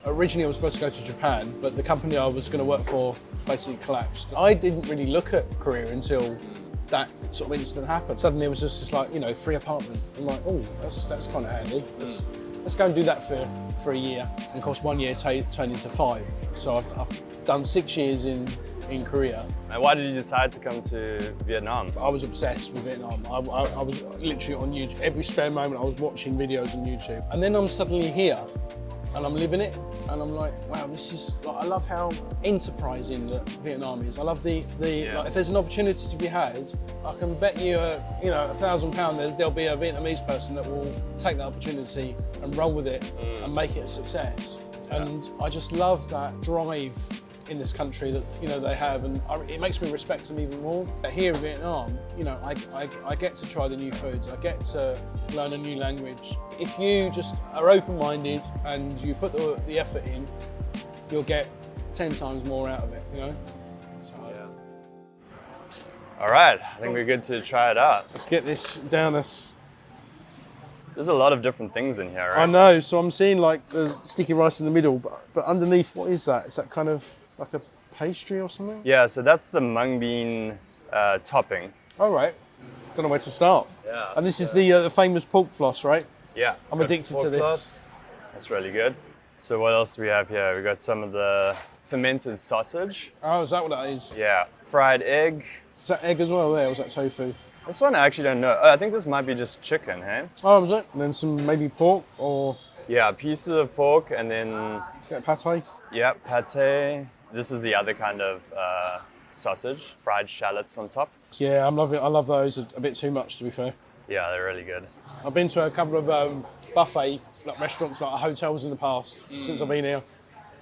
Originally I was supposed to go to Japan, but the company I was going to work for basically collapsed. I didn't really look at career until that sort of incident happened. Suddenly it was just this like, you know, free apartment. I'm like, oh, that's kind of handy. Let's go and do that for a year. And of course 1 year turned into 5. So I've done 6 years in Korea. And why did you decide to come to Vietnam? I was obsessed with Vietnam. I was literally on YouTube. Every spare moment I was watching videos on YouTube. And then I'm suddenly here and I'm living it. And I'm like, wow, this is, like, I love how enterprising that Vietnam is. I love like, if there's an opportunity to be had, I can bet you, you know, £1,000 there'll be a Vietnamese person that will take that opportunity and roll with it and make it a success. Yeah. And I just love that drive in this country that, you know, they have, and it makes me respect them even more. But here in Vietnam, you know, I get to try the new foods, I get to learn a new language. If you just are open-minded and you put the effort in, you'll get 10 times more out of it, you know? So, All right, I think we're good to try it out. let's get this down us. There's a lot of different things in here, right? I know, so I'm seeing like the sticky rice in the middle, but underneath, what is that? Is that kind of like a pastry or something? Yeah, so that's the mung bean topping. All right, don't know where to start. Yeah. And this is the famous pork floss, right? Yeah. I'm addicted to this. Floss. That's really good. So what else do we have here? We got some of the fermented sausage. Oh, is that what that is? Yeah. Fried egg. Is that egg as well there, or is that tofu? This one I actually don't know. I think this might be just chicken, hey? Oh, was it? And then some maybe pork or... Yeah, pieces of pork and then... Get pate? Yeah, pate. This is the other kind of sausage, fried shallots on top. Yeah, I love those a bit too much, to be fair. Yeah, they're really good. I've been to a couple of buffet like restaurants, like hotels in the past since I've been here,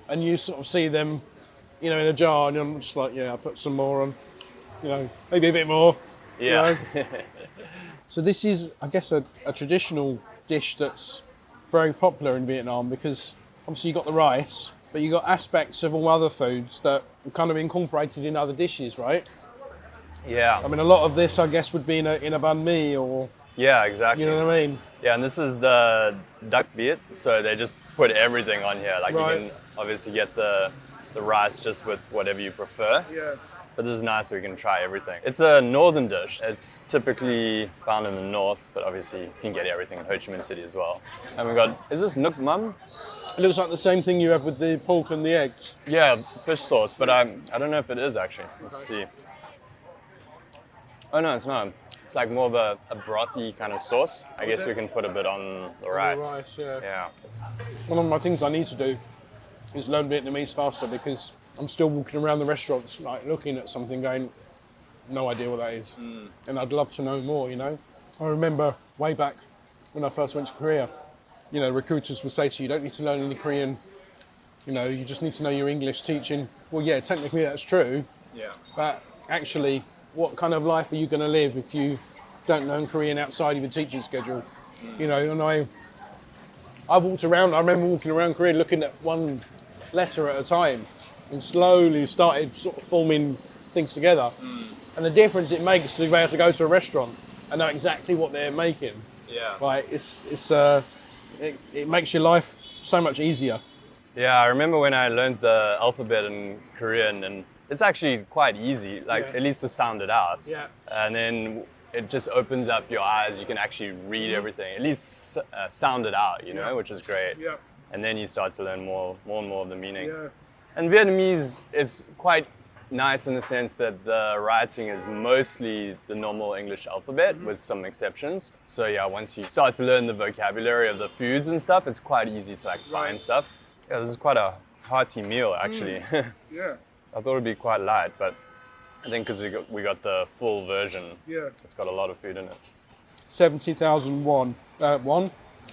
and you sort of see them, you know, in a jar, and I'm just like, yeah, I'll put some more on, you know, maybe a bit more. Yeah. You know? So this is, I guess, a traditional dish that's very popular in Vietnam because obviously you got the rice, but you got aspects of all other foods that are kind of incorporated in other dishes, right? Yeah. I mean, a lot of this, I guess, would be in a banh mi or... Yeah, exactly. You know what I mean? Yeah, and this is the duck beet, so they just put everything on here. Like Right. you can obviously get the rice just with whatever you prefer. Yeah. But this is nice so we can try everything. It's a northern dish. It's typically found in the north, but obviously you can get everything in Ho Chi Minh City as well. And we got, is this Nuoc Mam? It looks like the same thing you have with the pork and the eggs. Yeah, fish sauce, but I don't know if it is actually. Let's see. Oh no, it's not. It's like more of a brothy kind of sauce. I guess we can put a bit on the rice. The rice, yeah. Yeah. One of my things I need to do is learn Vietnamese faster because I'm still walking around the restaurants, like looking at something going, no idea what that is. And I'd love to know more, you know? I remember way back when I first went to Korea, you know, recruiters would say to you, you don't need to learn any Korean, you know, you just need to know your English teaching. Well, yeah, technically that's true. Yeah. But actually, what kind of life are you going to live if you don't learn Korean outside of your teaching schedule? You know, and I walked around, I remember walking around Korea looking at one letter at a time and slowly started sort of forming things together. And the difference it makes to be able to go to a restaurant and know exactly what they're making. Yeah. Like, it makes your life so much easier. Yeah, I remember when I learned the alphabet in Korean, and it's actually quite easy, like at least to sound it out. Yeah. And then it just opens up your eyes. You can actually read everything, at least sound it out, you know, which is great. Yeah. And then you start to learn more and more of the meaning. Yeah. And Vietnamese is quite nice in the sense that the writing is mostly the normal English alphabet with some exceptions. So yeah, once you start to learn the vocabulary of the foods and stuff, it's quite easy to like find stuff. Yeah, this is quite a hearty meal actually. Yeah. I thought it'd be quite light, but I think because we got the full version, Yeah. it's got a lot of food in it. 70,000 won.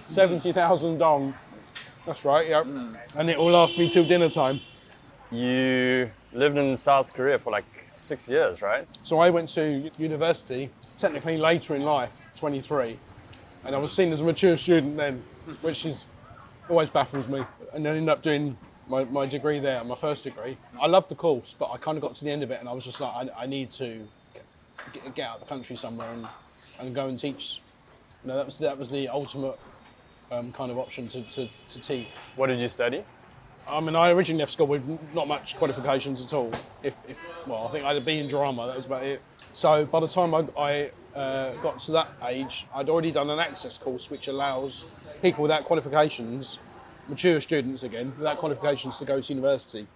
70,000 dong. That's right, yep. And it will last me till dinner time. You lived in South Korea for like 6 years, right? So I went to university, technically later in life, 23. And I was seen as a mature student then, which is always baffles me. And I ended up doing my degree there, my first degree. I loved the course, but I kind of got to the end of it and I was just like, I need to get out of the country somewhere and go and teach. You know, that was the ultimate kind of option to teach. What did you study? I mean, I originally left school with not much qualifications at all. Well, I think I'd been in drama, that was about it. So by the time I got to that age, I'd already done an access course which allows people without qualifications, mature students again, without qualifications to go to university.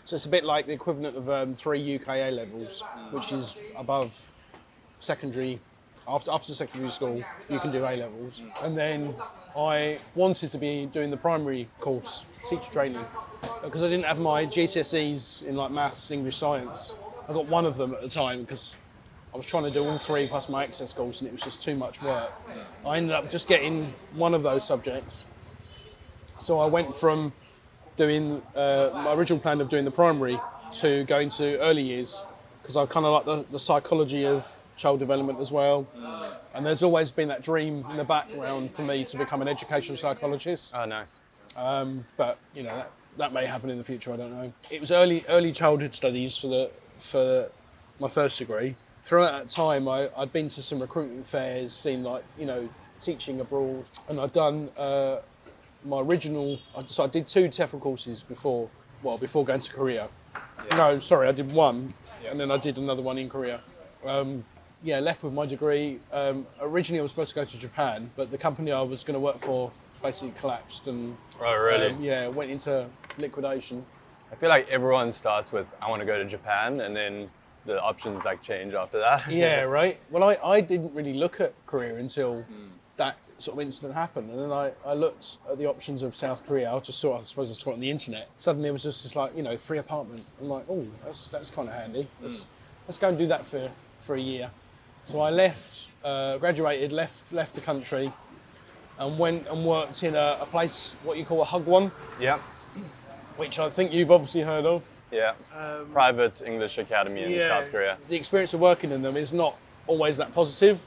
So it's a bit like the equivalent of 3 UK A levels, which is above secondary. After secondary school, you can do A levels. And then I wanted to be doing the primary course, teacher training, because I didn't have my GCSEs in like maths, English, science. I got one of them at the time because I was trying to do all 3 plus my access course and it was just too much work. I ended up just getting one of those subjects. So I went from doing my original plan of doing the primary to going to early years because I kind of like the psychology of child development as well. And there's always been that dream in the background for me to become an educational psychologist. Oh, nice. But you know that may happen in the future. I don't know. It was early childhood studies for my first degree. Throughout that time, I'd been to some recruitment fairs, seen like teaching abroad, and I'd done my original. So I did 2 TEFL courses before going to Korea. Yeah. No, sorry, I did one, and then I did another one in Korea. Left with my degree. Originally I was supposed to go to Japan, but the company I was going to work for basically collapsed and went into liquidation. I feel like everyone starts with, I want to go to Japan, and then the options like change after that. Yeah, right. Well, I didn't really look at Korea until that sort of incident happened, and then I looked at the options of South Korea. I saw it on the internet. Suddenly it was just this like, free apartment. I'm like, oh, that's kind of handy. Let's go and do that for a year. So I left, graduated, left the country, and went and worked in a place what you call a Hagwon. Yeah. Which I think you've obviously heard of. Yeah. Private English academy in South Korea. The experience of working in them is not always that positive,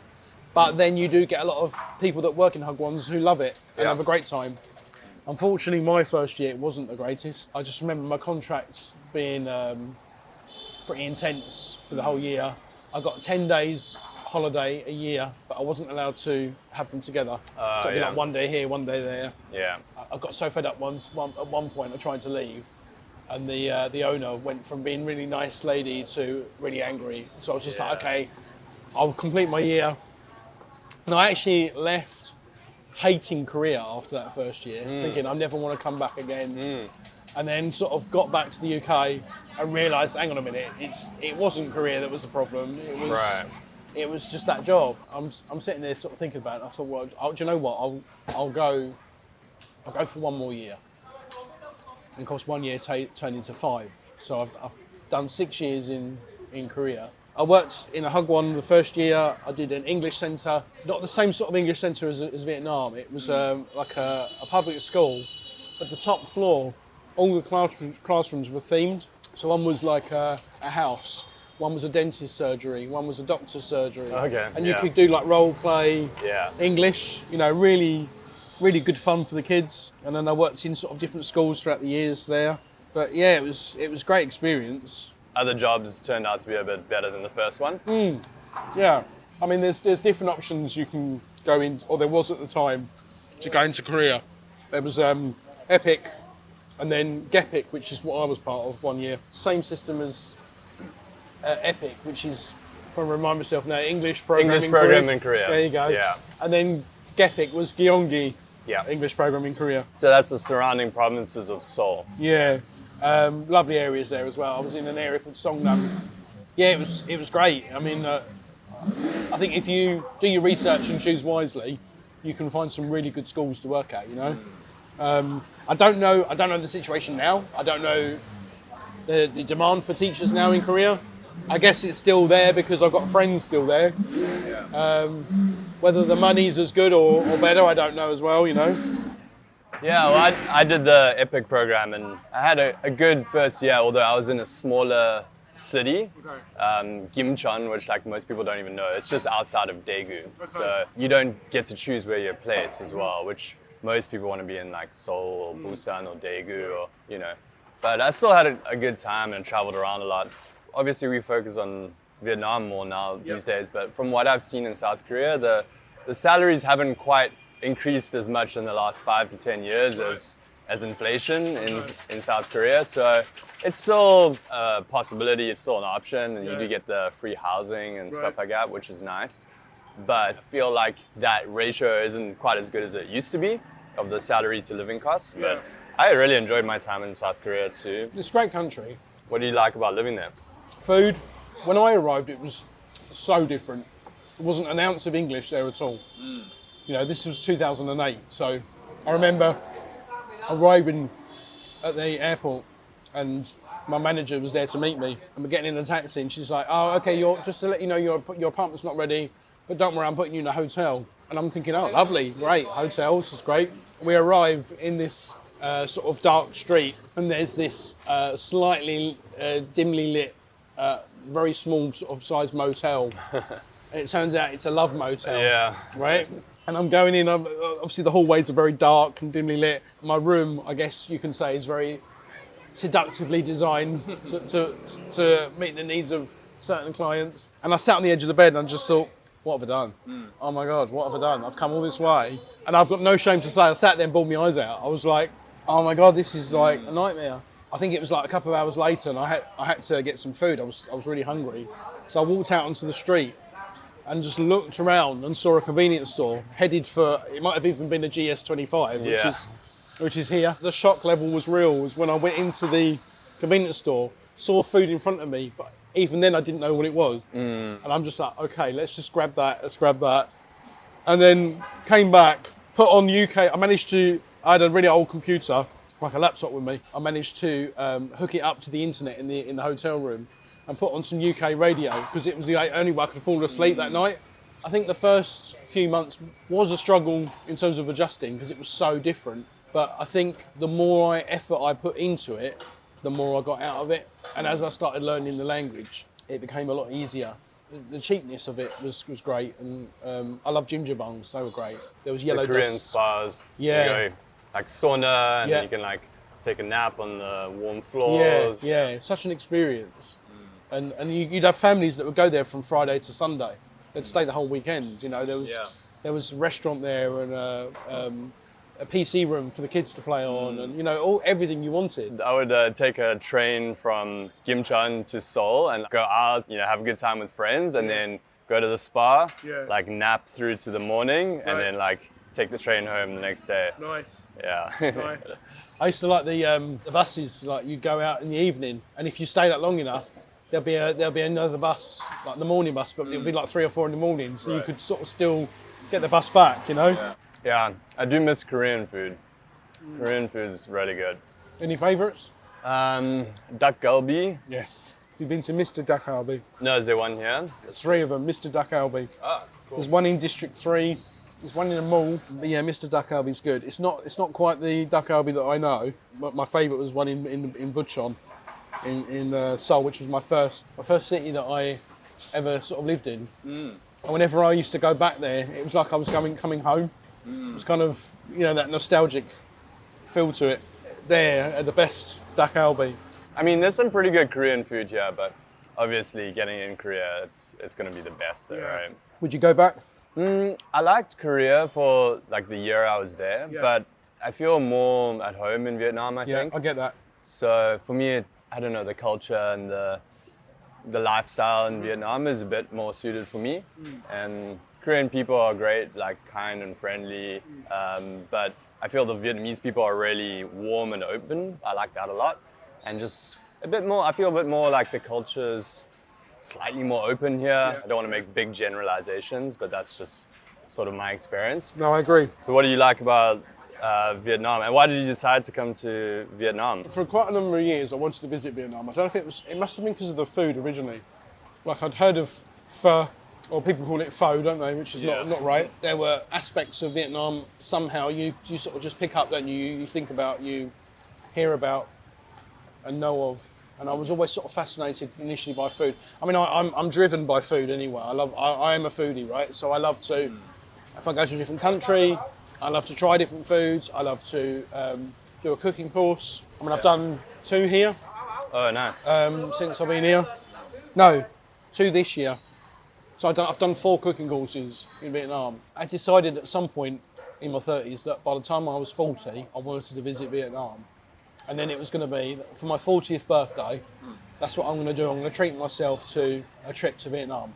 but then you do get a lot of people that work in Hagwons who love it and have a great time. Unfortunately, my first year it wasn't the greatest. I just remember my contract being pretty intense for the whole year. I got 10 days holiday a year, but I wasn't allowed to have them together. So it'd be like one day here, one day there. Yeah. I got so fed up at one point I tried to leave, and the owner went from being really nice lady to really angry. So I was just like, okay, I'll complete my year. And I actually left hating Korea after that first year, thinking I never want to come back again. And then sort of got back to the UK and realised, hang on a minute, it wasn't Korea that was the problem. It was just that job. I'm sitting there sort of thinking about it. I thought, well, do you know what? I'll go for one more year. And of course, 1 year turned into 5. So I've done 6 years in Korea. I worked in a Hagwon the first year. I did an English centre, not the same sort of English centre as Vietnam. It was like a public school. At the top floor, all the classrooms were themed. So one was like a house, one was a dentist surgery, one was a doctor's surgery. Okay. And you could do like role play, English, really, really good fun for the kids. And then I worked in sort of different schools throughout the years there. But yeah, it was a great experience. Other jobs turned out to be a bit better than the first one. Yeah, I mean, there's different options you can go in, or there was at the time, to go into Korea. There was Epic, and then Gepic, which is what I was part of 1 year. Same system as Epic, which is, if I remind myself now, English program in Korea. There you go. Yeah. And then Gepic was Gyeonggi, Yeah. English program in Korea. So that's the surrounding provinces of Seoul. Yeah, lovely areas there as well. I was in an area called Songnam. Yeah, it was great. I mean, I think if you do your research and choose wisely, you can find some really good schools to work at. I don't know the situation now. I don't know the demand for teachers now in Korea. I guess it's still there because I've got friends still there. Whether the money's as good or better, I don't know as well. Yeah, well, I did the EPIC program and I had a good first year, although I was in a smaller city, Gimcheon, which like most people don't even know. It's just outside of Daegu. So you don't get to choose where you're placed as well, which most people want to be in like Seoul or Busan or Daegu or. But I still had a good time and traveled around a lot. Obviously we focus on Vietnam more now these days, but from what I've seen in South Korea, the salaries haven't quite increased as much in the last 5 to 10 years as as inflation in South Korea. So it's still a possibility, it's still an option, and you do get the free housing and stuff like that, which is nice. But I feel like that ratio isn't quite as good as it used to be of the salary to living costs. But I really enjoyed my time in South Korea too. It's a great country. What do you like about living there? Food. When I arrived, it was so different. There wasn't an ounce of English there at all. You know, this was 2008, so I remember arriving at the airport and my manager was there to meet me, and we're getting in the taxi and she's like, oh, okay, just to let you know, your apartment's not ready, but don't worry, I'm putting you in a hotel. And I'm thinking, oh, lovely, great, hotels is great. We arrive in this sort of dark street, and there's this slightly dimly lit, very small sort of size motel. And it turns out it's a love motel. Yeah. Right? And I'm going in, obviously the hallways are very dark and dimly lit. My room, I guess you can say, is very seductively designed to meet the needs of certain clients. And I sat on the edge of the bed and I just thought, what have I done? Oh my God, what have I done? I've come all this way. And I've got no shame to say, I sat there and bawled my eyes out. I was like, oh my God, this is like a nightmare. I think it was like a couple of hours later and I had to get some food. I was really hungry. So I walked out onto the street and just looked around and saw a convenience store headed for, it might have even been a GS25, which is here. The shock level was real, was when I went into the convenience store, saw food in front of me, but even then I didn't know what it was. And I'm just like, okay, let's grab that. And then came back, put on UK, I had a really old computer, like a laptop with me. I managed to hook it up to the internet in the hotel room and put on some UK radio, because it was the only way I could fall asleep that night. I think the first few months was a struggle in terms of adjusting, because it was so different. But I think the more effort I put into it, the more I got out of it. And as I started learning the language, it became a lot easier. The cheapness of it was great, and I love ginger bongs, they were great. There was yellow the Korean dust. spas, Yeah. you go, like sauna, and then you can like take a nap on the warm floors. Yeah, it's such an experience. And you'd have families that would go there from Friday to Sunday. They'd stay the whole weekend. You know, there was a restaurant there and a PC room for the kids to play on, and you know, everything you wanted. I would take a train from Gimcheon to Seoul and go out, you know, have a good time with friends, and then go to the spa, like nap through to the morning, and then like take the train home the next day. Nice. Yeah. Nice. I used to like the buses. Like you go out in the evening, and if you stay that long enough, there'll be another bus, like the morning bus, but it'll be like 3 or 4 in the morning, so you could sort of still get the bus back, you know? Yeah, I do miss Korean food. Korean food is really good. Any favourites? Dak galbi. Yes. You've been to Mr. Dak Galbi? No, is there one here? There's 3 of them, Mr. Dak Galbi. Ah, cool. There's one in District 3, there's one in a mall, but yeah, Mr. Dak Galbi's good. It's not quite the Dak Galbi that I know, but my favourite was one in Bucheon, in Seoul, which was my first city that I ever sort of lived in. And whenever I used to go back there, it was like I was coming home. It was kind of, you know, that nostalgic feel to it. There are the best Dak Galbi. I mean, there's some pretty good Korean food here, but obviously getting in Korea, it's going to be the best there, right? Would you go back? I liked Korea for like the year I was there, but I feel more at home in Vietnam, I think. I get that. So for me, I don't know, the culture and the lifestyle in Vietnam is a bit more suited for me. And Korean people are great, like kind and friendly, but I feel the Vietnamese people are really warm and open. I like that a lot. And just a bit more, I feel a bit more like the culture's slightly more open here. I don't want to make big generalizations, but that's just sort of my experience. No, I agree. So what do you like about Vietnam, and why did you decide to come to Vietnam? For quite a number of years, I wanted to visit Vietnam. I don't know if it must have been because of the food originally. Like I'd heard of pho, or people call it pho, don't they? Which is not right. There were aspects of Vietnam somehow you sort of just pick up, don't you? You think about, you hear about, and know of. And I was always sort of fascinated initially by food. I mean, I'm driven by food anyway. I am a foodie, right? So I love to, if I go to a different country, I love to try different foods. I love to do a cooking course. I mean, I've done 2 here. Oh, nice. Since I've been here. No, 2 this year. So I've done 4 cooking courses in Vietnam. I decided at some point in my 30s that by the time I was 40, I wanted to visit Vietnam. And then it was going to be, for my 40th birthday, that's what I'm going to do. I'm going to treat myself to a trip to Vietnam.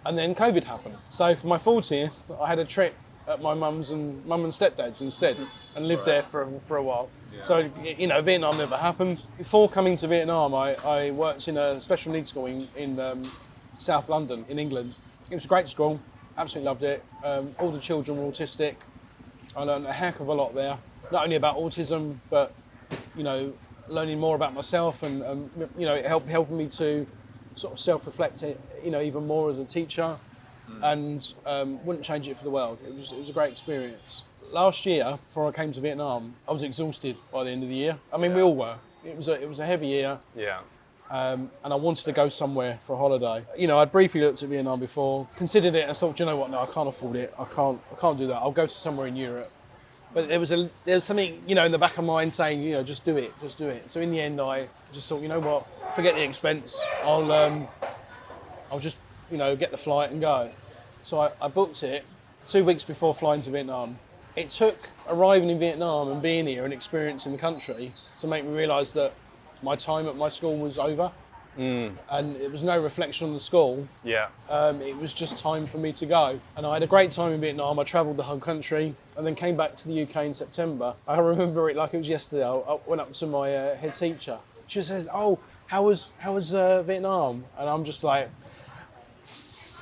And then COVID happened. So for my 40th, I had a trip at my mum and stepdad's instead, and lived there for a while. Yeah. So, you know, Vietnam never happened. Before coming to Vietnam, I worked in a special needs school in South London, in England. It was a great school, absolutely loved it. All the children were autistic. I learned a heck of a lot there, not only about autism, but, you know, learning more about myself and you know, it helped me to sort of self-reflect, you know, even more as a teacher, and wouldn't change it for the world. It was a great experience. Last year, before I came to Vietnam, I was exhausted by the end of the year. I mean, we all were. It was a heavy year. Yeah. And I wanted to go somewhere for a holiday. You know, I'd briefly looked at Vietnam before, considered it, and thought, do you know what? No, I can't afford it. I can't do that. I'll go to somewhere in Europe. But there was something, you know, in the back of my mind saying, you know, just do it. So in the end, I just thought, you know what? Forget the expense. I'll just, you know, get the flight and go. So I booked it 2 weeks before flying to Vietnam. It took arriving in Vietnam and being here and experiencing the country to make me realise that my time at my school was over. And it was no reflection on the school. Yeah. It was just time for me to go. And I had a great time in Vietnam. I travelled the whole country and then came back to the UK in September. I remember it like it was yesterday. I went up to my head teacher. She says, "Oh, how was Vietnam?" And I'm just like,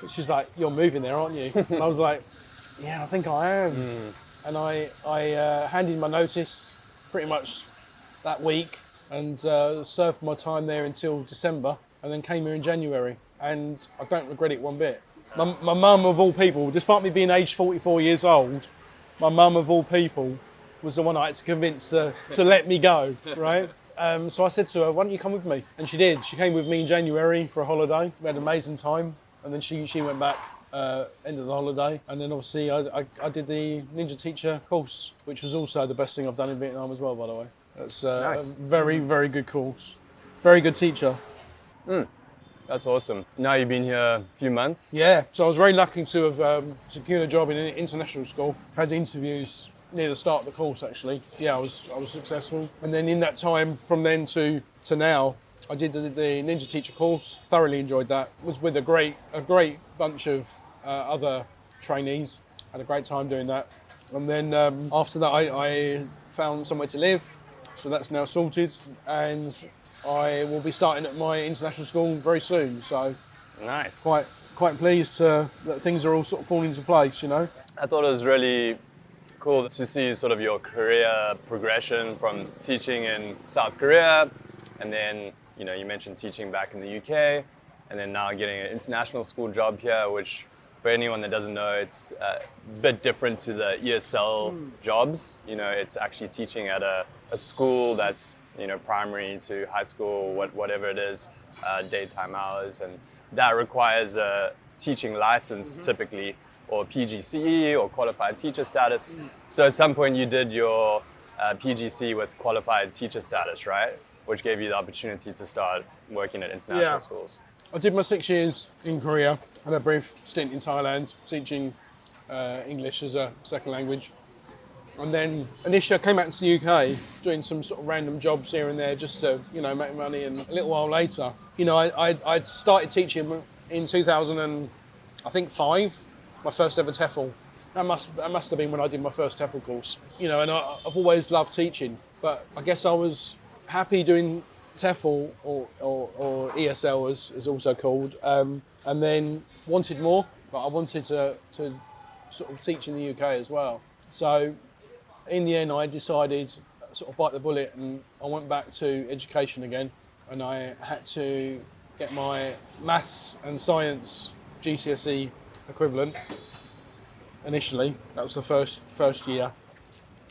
she's like, "You're moving there, aren't you?" And I was like, "Yeah, I think I am." And I handed my notice pretty much that week and served my time there until December, and then came here in January. And I don't regret it one bit. My mum, of all people, despite me being aged 44 years old, my mum, of all people, was the one I had to convince to let me go, right? So I said to her, "Why don't you come with me?" And she did. She came with me in January for a holiday. We had an amazing time. And then she went back end of the holiday. And then obviously I did the Ninja Teacher course, which was also the best thing I've done in Vietnam as well, by the way. It's Nice. a very, very good course. Very good teacher. That's awesome. Now you've been here a few months. Yeah, so I was very lucky to have secured a job in an international school. Had interviews near the start of the course, actually. Yeah, I was successful. And then in that time, from then to now, I did the Ninja Teacher course. Thoroughly enjoyed that. Was with a great bunch of other trainees. Had a great time doing that. And then after that, I found somewhere to live. So that's now sorted, and I will be starting at my international school very soon. So Nice. quite pleased that things are all sort of falling into place, you know. I thought it was really cool to see sort of your career progression from teaching in South Korea, and then, you know, you mentioned teaching back in the UK, and then now getting an international school job here, which for anyone that doesn't know, it's a bit different to the ESL jobs. You know, it's actually teaching at a school that's, you know, primary to high school, whatever it is, daytime hours, and that requires a teaching license typically, or PGCE or qualified teacher status. So at some point you did your PGCE with qualified teacher status, right? Which gave you the opportunity to start working at international schools. I did my 6 years in Korea. Had a brief stint in Thailand teaching English as a second language. And then initially I came back to the UK doing some sort of random jobs here and there just to, you know, make money. And a little while later, you know, I started teaching in 2005, my first ever TEFL. That must have been when I did my first TEFL course. You know, and I've always loved teaching, but I guess I was happy doing TEFL or ESL as is also called, and then wanted more, but I wanted to sort of teach in the UK as well. So in the end I decided sort of bite the bullet, and I went back to education again, and I had to get my maths and science GCSE equivalent initially. That was the first year.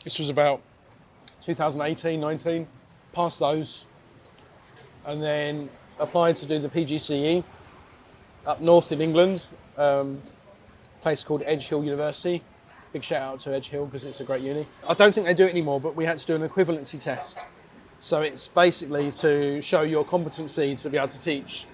This was about 2018-19. Passed those, and then applied to do the PGCE up north in England, a place called Edge Hill University. Big shout out to Edge Hill because it's a great uni. I don't think they do it anymore, but we had to do an equivalency test. So it's basically to show your competency to be able to teach,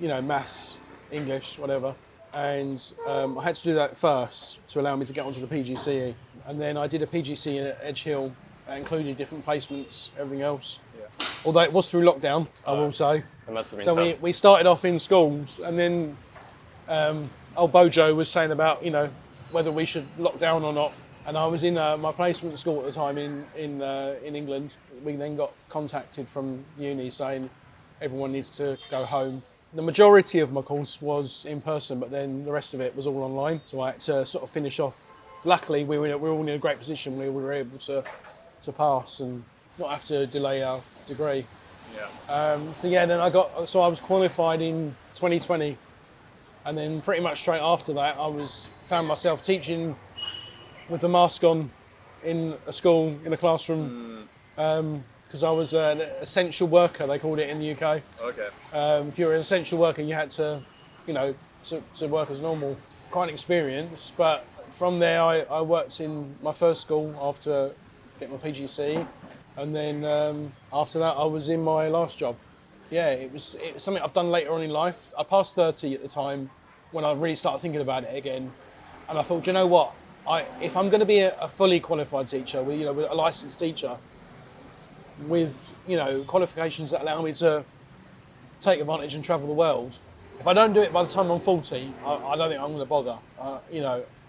you know, maths, English, whatever. And I had to do that first to allow me to get onto the PGCE. And then I did a PGCE at Edge Hill, included different placements, everything else. Yeah. Although it was through lockdown, I will say. It must have been So tough. we started off in schools, and then old Bojo was saying about, whether we should lock down or not. And I was in my placement school at the time in England. We then got contacted from uni saying everyone needs to go home. The majority of my course was in person, but then the rest of it was all online. So I had to sort of finish off. Luckily, we were all in a great position. We were able to pass and not have to delay our degree. Yeah. Then I was qualified in 2020, and then pretty much straight after that, found myself teaching with the mask on in a school, in a classroom, because I was an essential worker, they called it in the UK. Okay. If you were an essential worker, you had to, to work as normal. Quite an experience, but from there I worked in my first school after getting my PGCE, and then after that I was in my last job. Yeah, it was something I've done later on in life. I passed 30 at the time when I really started thinking about it again, and I thought, do you know what? If I'm going to be a fully qualified teacher, with a licensed teacher, with qualifications that allow me to take advantage and travel the world, if I don't do it by the time I'm 40, I don't think I'm going to bother.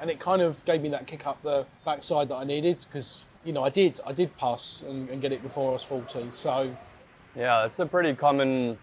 And it kind of gave me that kick up the backside that I needed, because I did pass and get it before I was 40. So Yeah, it's a pretty common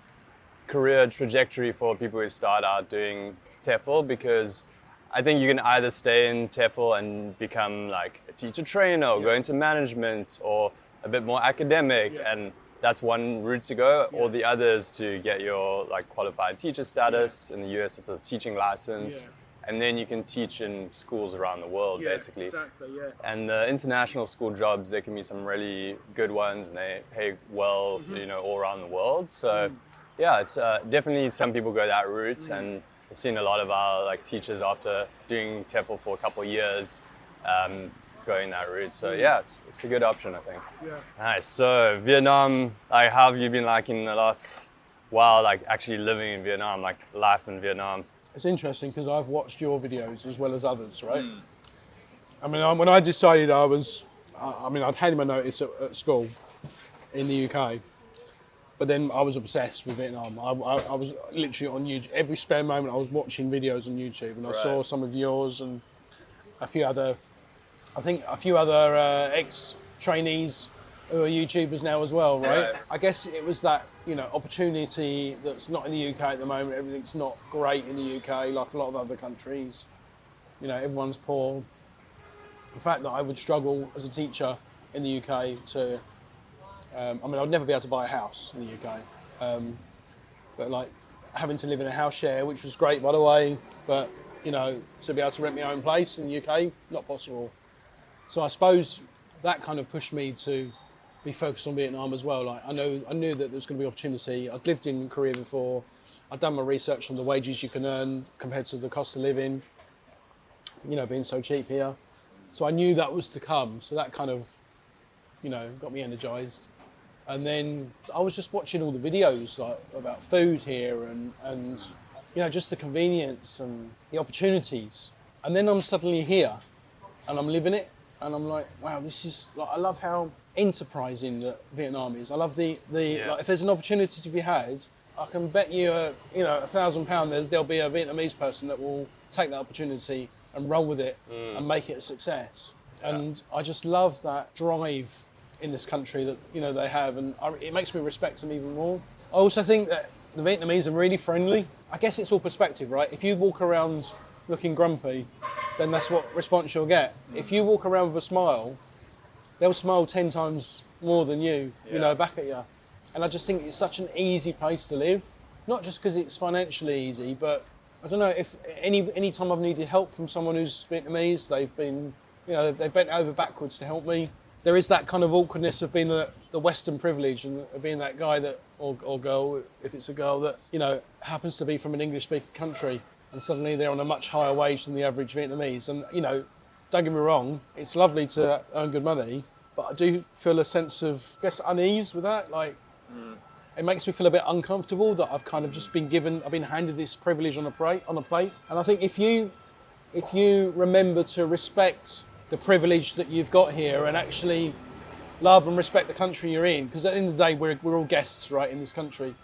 career trajectory for people who start out doing TEFL, because I think you can either stay in TEFL and become like a teacher trainer or go into management or a bit more academic, and that's one route to go, or the other is to get your like qualified teacher status. In the US it's a teaching license, and then you can teach in schools around the world basically. Exactly, yeah. And the international school jobs, there can be some really good ones, and they pay well, all around the world. So yeah, it's definitely some people go that route, and I've seen a lot of our like teachers after doing TEFL for a couple of years going that route. So yeah, it's a good option, I think. Yeah. Nice. So Vietnam, like how have you been liking the last while, like actually living in Vietnam, like life in Vietnam? It's interesting because I've watched your videos as well as others, right? I mean, when I decided I'd handed my notice at school in the UK, but then I was obsessed with Vietnam. I was literally on YouTube. Every spare moment I was watching videos on YouTube, and I saw some of yours and a few other ex-trainees who are YouTubers now as well, right? I guess it was that, opportunity that's not in the UK at the moment. Everything's not great in the UK, like a lot of other countries. Everyone's poor. The fact that I would struggle as a teacher in the UK to, I'd never be able to buy a house in the UK. But like having to live in a house share, which was great, by the way, but, to be able to rent my own place in the UK, not possible. So I suppose that kind of pushed me to be focused on Vietnam as well. Like I knew that there was going to be opportunity. I'd lived in Korea before. I'd done my research on the wages you can earn compared to the cost of living, being so cheap here. So I knew that was to come. So that kind of, got me energized. And then I was just watching all the videos like about food here and just the convenience and the opportunities. And then I'm suddenly here and I'm living it. And I'm like, wow, this is like, I love how enterprising that Vietnam is. I love like, if there's an opportunity to be had, I can bet you, £1,000 there'll be a Vietnamese person that will take that opportunity and roll with it and make it a success. Yeah. And I just love that drive in this country that they have, and it makes me respect them even more. I also think that the Vietnamese are really friendly. I guess it's all perspective, right? If you walk around looking grumpy, then that's what response you'll get. If you walk around with a smile, they'll smile 10 times more than you, back at you. And I just think it's such an easy place to live. Not just because it's financially easy, but I don't know, if any time I've needed help from someone who's Vietnamese, they've been, they've bent over backwards to help me. There is that kind of awkwardness of being the Western privilege and of being that guy that, or girl, if it's a girl that, happens to be from an English-speaking country, and suddenly they're on a much higher wage than the average Vietnamese. And, don't get me wrong, it's lovely to earn good money, but I do feel a sense of, I guess, unease with that. Like, it makes me feel a bit uncomfortable that I've kind of just been I've been handed this privilege on a plate. And I think if you remember to respect the privilege that you've got here and actually love and respect the country you're in. Because at the end of the day, we're all guests, right, in this country.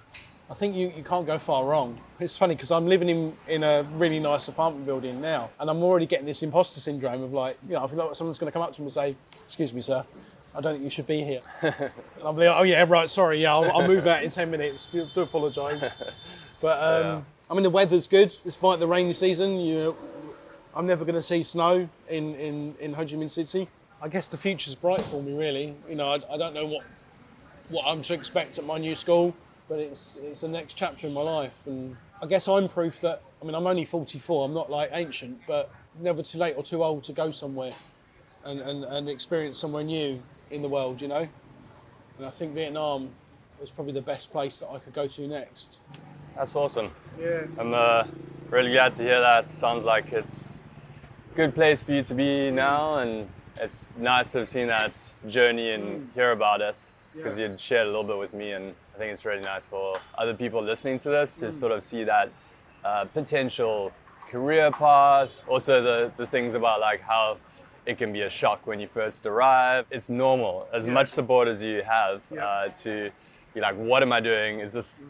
I think you can't go far wrong. It's funny because I'm living in a really nice apartment building now, and I'm already getting this imposter syndrome of like, I feel like someone's going to come up to me and say, "Excuse me, sir, I don't think you should be here." And I'll be like, "Oh yeah, right, sorry, yeah, I'll move out in 10 minutes. Do apologise." But I mean, the weather's good despite the rainy season. I'm never going to see snow in Ho Chi Minh City. I guess the future's bright for me, really. I don't know what I'm to expect at my new school. But it's the next chapter in my life, and I guess I'm proof that, I'm only 44, I'm not like ancient, but never too late or too old to go somewhere and experience somewhere new in the world, And I think Vietnam was probably the best place that I could go to next. That's awesome. Yeah. I'm really glad to hear that. Sounds like it's a good place for you to be now, and it's nice to have seen that journey and hear about it, because you'd shared a little bit with me, and I think it's really nice for other people listening to this to sort of see that potential career path. Also the things about like how it can be a shock when you first arrive. It's normal, as much support as you have to be like, what am I doing? Is this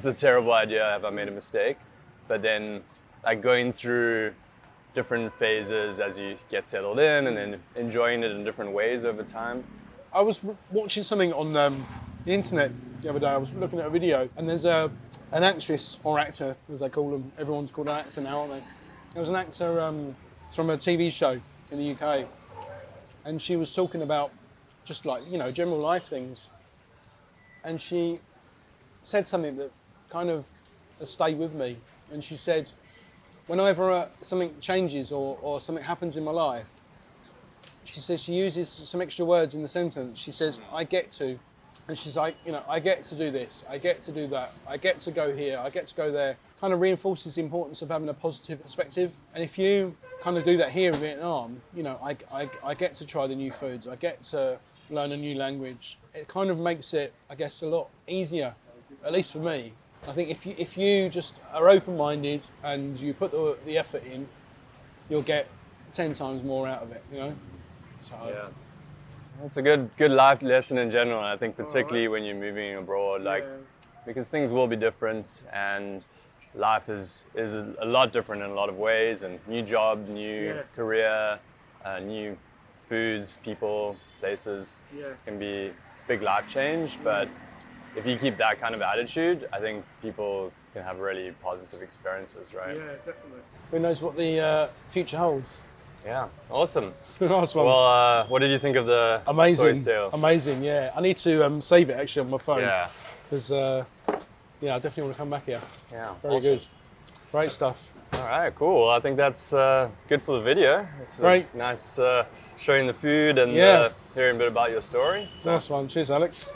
a terrible idea? Have I made a mistake? But then like going through different phases as you get settled in, and then enjoying it in different ways over time. I was watching something on the internet the other day. I was looking at a video, and there's an actress, or actor as they call them. Everyone's called an actor now, aren't they? There was an actor from a TV show in the UK, and she was talking about just like, general life things. And she said something that kind of has stayed with me. And she said, whenever something changes or something happens in my life, she says she uses some extra words in the sentence. She says, "I get to," and she's like, "I get to do this, I get to do that, I get to go here, I get to go there." Kind of reinforces the importance of having a positive perspective. And if you kind of do that here in Vietnam, I get to try the new foods, I get to learn a new language. It kind of makes it, I guess, a lot easier, at least for me. I think if you just are open-minded and you put the effort in, you'll get 10 times more out of it, So, yeah, it's a good life lesson in general, and I think particularly when you're moving abroad, because things will be different, and life is a lot different in a lot of ways, and new job, new career, new foods, people, places can be big life change. But if you keep that kind of attitude, I think people can have really positive experiences, right? Yeah, definitely. Who knows what the future holds? Yeah, awesome. Nice one. Well, what did you think of the Amazing, Xoi Xeo? amazing. Yeah, I need to save it actually on my phone. Yeah, Because I definitely want to come back here. yeah, Very awesome. good. Great stuff. All right, cool. Well, I think that's good for the video. It's Great. nice showing the food and hearing a bit about your story. So, Nice one. Cheers, Alex.